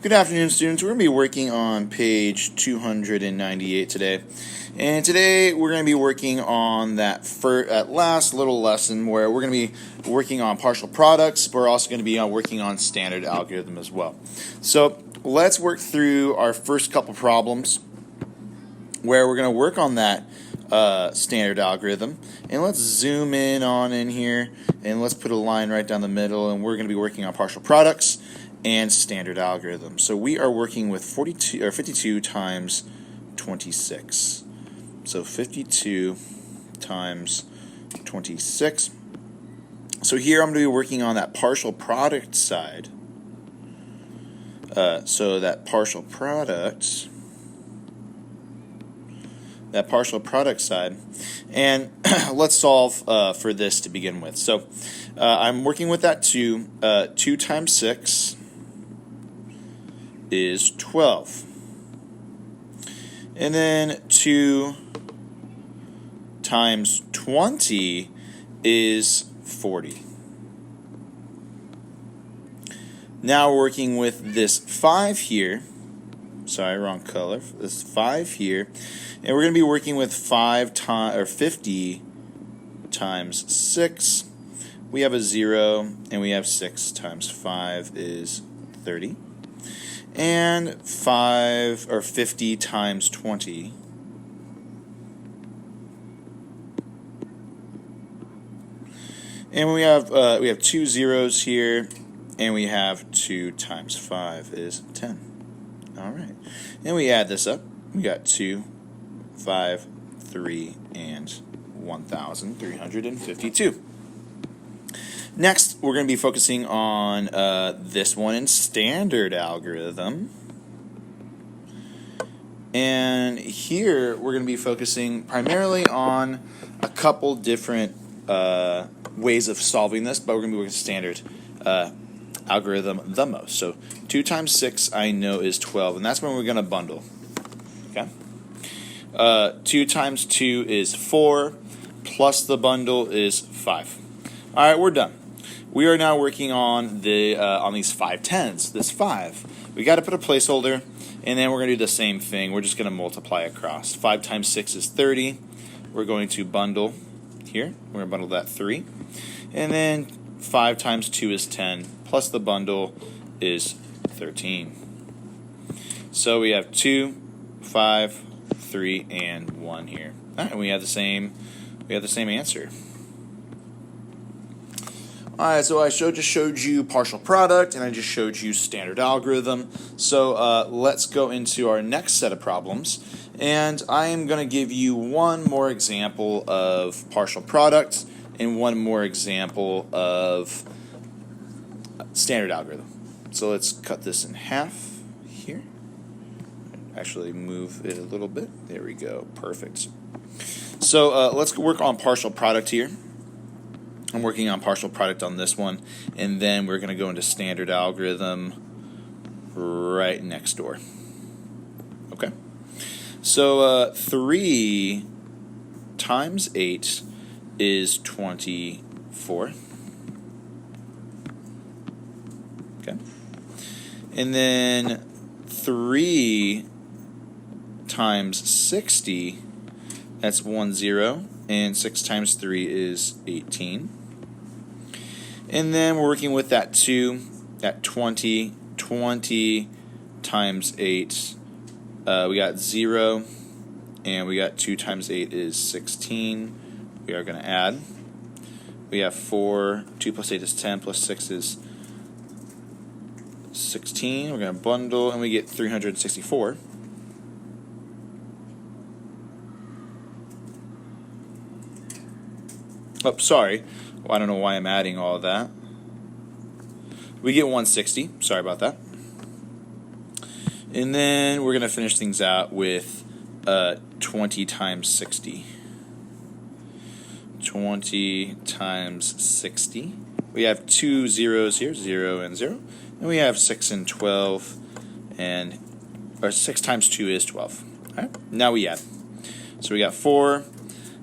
Good afternoon, students. We're going to be working on page 298 today. And today we're going to be working on that last little lesson where we're going to be working on partial products, but we're also going to be working on standard algorithm as well. So let's work through our first couple problems where we're going to work on that standard algorithm. And let's zoom in here and let's put a line right down the middle, and we're going to be working on partial products and standard algorithm. So we are working with 52 times 26. So 52 times 26. So here I'm going to be working on that partial product side. So that partial product side, and let's solve for this to begin with. So I'm working with that 2. 2 times 6 is 12. And then 2 times 20 is 40. Now we're working with this 5 here. Sorry, wrong color. This 5 here. And we're going to be working with 50 times 6. We have a 0, and we have 6 times 5 is 30. And 50 times 20 and we have 2 zeros here, and we have 2 times 5 is 10. All right, and we add this up. We got 2, 5, 3, and 1,352. Next, we're going to be focusing on this one in standard algorithm. And here, we're going to be focusing primarily on a couple different ways of solving this, but we're going to be working standard algorithm the most. So 2 times 6 I know is 12, and that's when we're going to bundle. Okay. 2 times 2 is 4, plus the bundle is 5. All right, we're done. We are now working on these 5 tens. This 5. We got to put a placeholder, and then we're going to do the same thing. We're just going to multiply across. 5 times 6 is 30. We're going to bundle here. We're going to bundle that 3. And then 5 times 2 is 10, plus the bundle is 13. So we have 2, 5, 3, and 1 here. All right, and we have the same answer. All right, so I just showed you partial product, and I just showed you standard algorithm. So let's go into our next set of problems, and I am going to give you one more example of partial product and one more example of standard algorithm. So let's cut this in half here. Actually move it a little bit. There we go. Perfect. So let's work on partial product here. I'm working on partial product on this one, and then we're going to go into standard algorithm right next door. Okay. So 3 times 8 is 24. Okay. And then 3 times 60, that's 10, and 6 times 3 is 18. And then we're working with that 2, that 20. 20 times 8, we got 0, and we got 2 times 8 is 16. We are going to add. We have 4, 2 plus 8 is 10, plus 6 is 16. We're going to bundle, and we get 364. Oh, sorry. Well, I don't know why I'm adding all of that. We get 160. Sorry about that. And then we're going to finish things out with 20 times 60. 20 times 60. We have 2 zeros here, 0 and 0. And we have 6 and 12. Or 6 times 2 is 12. All right. Now we add. So we got 4.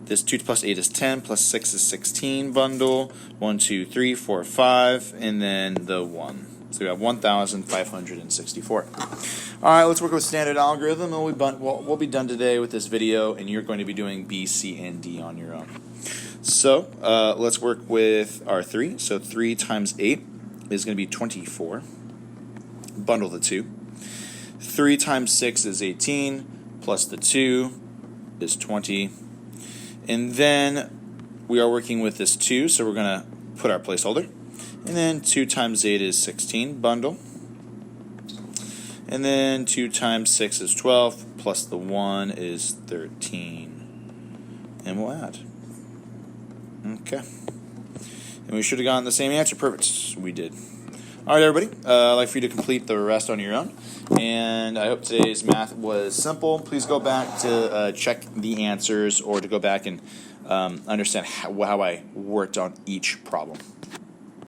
This 2 plus 8 is 10, plus 6 is 16 bundle. 1, 2, 3, 4, 5, and then the 1. So we have 1,564. All right, let's work with standard algorithm, and we'll be done today with this video, and you're going to be doing B, C, and D on your own. So let's work with our 3. So 3 times 8 is going to be 24. Bundle the 2. 3 times 6 is 18, plus the 2 is 20. And then we are working with this 2, so we're going to put our placeholder. And then 2 times 8 is 16, bundle. And then 2 times 6 is 12, plus the 1 is 13. And we'll add. Okay. And we should have gotten the same answer. Perfect. We did. All right, everybody. I'd like for you to complete the rest on your own. And I hope today's math was simple. Please go back to check the answers or to go back and understand how I worked on each problem.